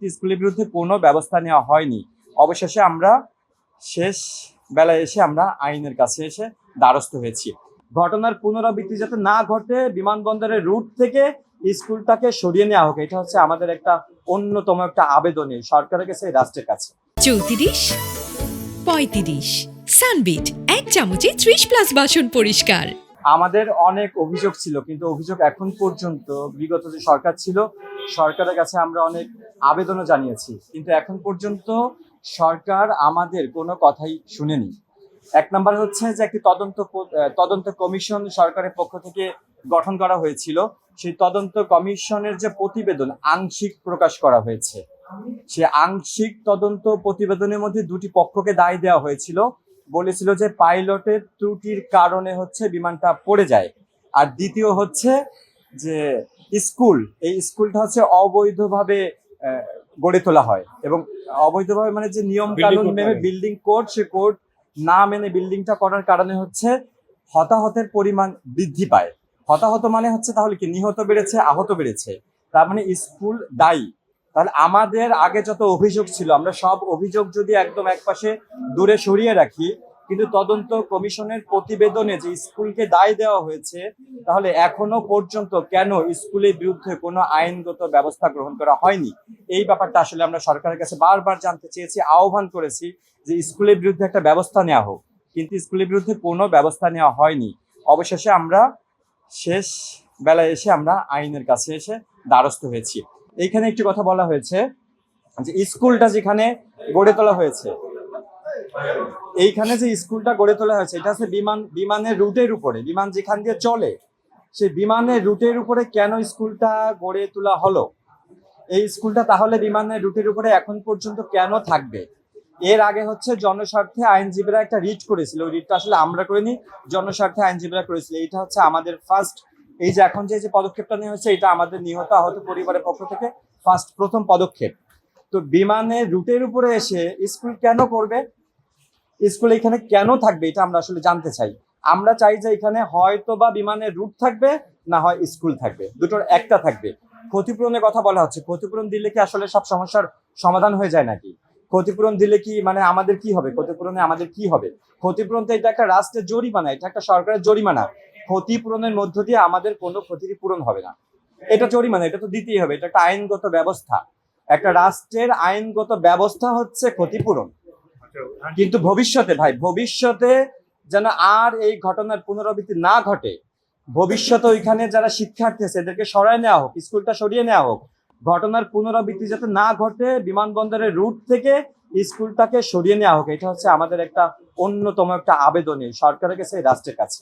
স্কুলের বিরুদ্ধে কোনো ব্যবস্থা নেওয়া হয়নি। অবশেষে আমরা শেষ বেলায় এসে আমরা আইনের কাছে এসে দ্বারস্থ হয়েছি। ঘটনার পুনরাবৃত্তি যাতে না ঘটে, বিমানবন্দরের রুট থেকে স্কুলটাকে সরিয়ে নেওয়া হোক, এটা হচ্ছে আমাদের একটা অন্যতম একটা আবেদনই সরকারের কাছে, রাষ্ট্রের কাছে। 34, 35 সানবিট 1 চামচে 30+ বাসন পরিষ্কার। আমাদের অনেক অভিযোগ ছিল, কিন্তু অভিযোগ এখন পর্যন্ত বিগত যে সরকার ছিল সরকারের কাছে আমরা অনেক আবেদনও জানিয়েছি, কিন্তু এখন পর্যন্ত সরকার আমাদের কোনো কথাই শুনেনি। এক নম্বর হচ্ছে যে একটি তদন্ত কমিশন সরকারের পক্ষ থেকে গঠন করা হয়েছিল। সেই তদন্ত কমিশনের যে প্রতিবেদন আংশিক প্রকাশ করা হয়েছে, সে আংশিক তদন্ত প্রতিবেদনের মধ্যে দুটি পক্ষকে দায় দেওয়া হয়েছিল। বলেছিল যে পাইলটের ত্রুটির কারণে হচ্ছে বিমানটা পড়ে যায়, আর দ্বিতীয় হচ্ছে যে এই স্কুলটা হচ্ছে অবৈধভাবে গড়ে তোলা হয়, এবং অবৈধভাবে মানে যে নিয়ম কানুন মেনে বিল্ডিং কোড, সে কোড না মেনে বিল্ডিংটা করার কারণে হচ্ছে হতাহতের পরিমাণ বৃদ্ধি পায়। হতাহত মানে হচ্ছে তাহলে কি নিহত বেড়েছে, আহত বেড়েছে, তার মানে স্কুল দায়ী। তাহলে আমাদের আগে যত অভিযোগ ছিল আমরা সব অভিযোগ যদি একদম একপাশে দূরে সরিয়ে রাখি, কিন্তু তদন্ত কমিশনের প্রতিবেদনে যে স্কুলকে দায় দেওয়া হয়েছে, তাহলে এখনো পর্যন্ত কেন স্কুলের বিরুদ্ধে কোনো আইনগত ব্যবস্থা গ্রহণ করা হয়নি, এই ব্যাপারটা আসলে আমরা সরকারের কাছে বারবার জানতে চেয়েছি, আহ্বান করেছি যে স্কুলের বিরুদ্ধে একটা ব্যবস্থা নেওয়া হোক, কিন্তু স্কুলের বিরুদ্ধে কোনো ব্যবস্থা নেওয়া হয়নি। অবশেষে আমরা শেষ বেলায় এসে আমরা আইনের কাছে এসে দ্বারস্থ হয়েছি। এইখানে একটি কথা বলা হয়েছে যে স্কুলটা যেখানে গড়ে তোলা হয়েছে, এইখানে যে স্কুলটা গড়ে তোলা হয়েছে এটা হচ্ছে বিমানের রুটের উপরে, বিমান যেখান দিয়ে চলে সেই বিমানের রুটের উপরে কেন স্কুলটা গড়ে তোলা হলো? এই স্কুলটা তাহলে বিমানের রুটের উপরে এখন পর্যন্ত কেন থাকবে? এর আগে হচ্ছে জনস্বার্থে আইনজীবীরা একটা রিট করেছিল, ওই রিটটা আসলে আমরা করিনি, জনস্বার্থে আইনজীবীরা করেছিল। এটা হচ্ছে আমাদের ফার্স্ট, এই যে এখন যে পদক্ষেপটা নেওয়া হয়েছে এটা আমাদের নিহত আহত পরিবারের পক্ষ থেকে প্রথম পদক্ষেপ। তো বিমানের রুটের উপরে এসে স্কুল কেন করবে, স্কুল এখানে কেন থাকবে, এটা আমরা আসলে জানতে চাই। আমরা চাই যে এখানে হয়তো বা বিমানের রুট থাকবে, না হয় স্কুল থাকবে, দুটোর একটা থাকবে। ক্ষতিপূরণের কথা বলা হচ্ছে, ক্ষতিপূরণ দিলে কি আসলে সব সমস্যার সমাধান হয়ে যায় নাকি? ক্ষতিপূরণ দিলে কি মানে আমাদের কি হবে? ক্ষতিপূরণে আমাদের কি হবে? ক্ষতিপূরণ তো এটা একটা রাষ্ট্রের জরিমানা, এটা একটা সরকারের জরিমানা। ক্ষতিপূরণের মধ্য দিয়ে আমাদের কোনো ক্ষতিপূরণ হবে না, এটা জরিমানা, এটা তো দিতেই হবে, এটা একটা আইনগত ব্যবস্থা। একটা রাষ্ট্রের আইনগত ব্যবস্থা হচ্ছে ক্ষতিপূরণ। কিন্তু ভবিষ্যতে যেন আর এই ঘটনার পুনরাবৃত্তি না ঘটে, ভবিষ্যতে ওইখানে যারা শিক্ষার্থী আছে এদেরকে সরায় নেওয়া হোক, স্কুলটা সরিয়ে নেওয়া হোক। ঘটনার পুনরাবৃত্তি যাতে না ঘটে, বিমানবন্দরের রুট থেকে স্কুলটাকে সরিয়ে নেওয়া হোক, এটা হচ্ছে আমাদের একটা অন্যতম একটা আবেদনই সরকারের কাছে, রাষ্ট্রের কাছে।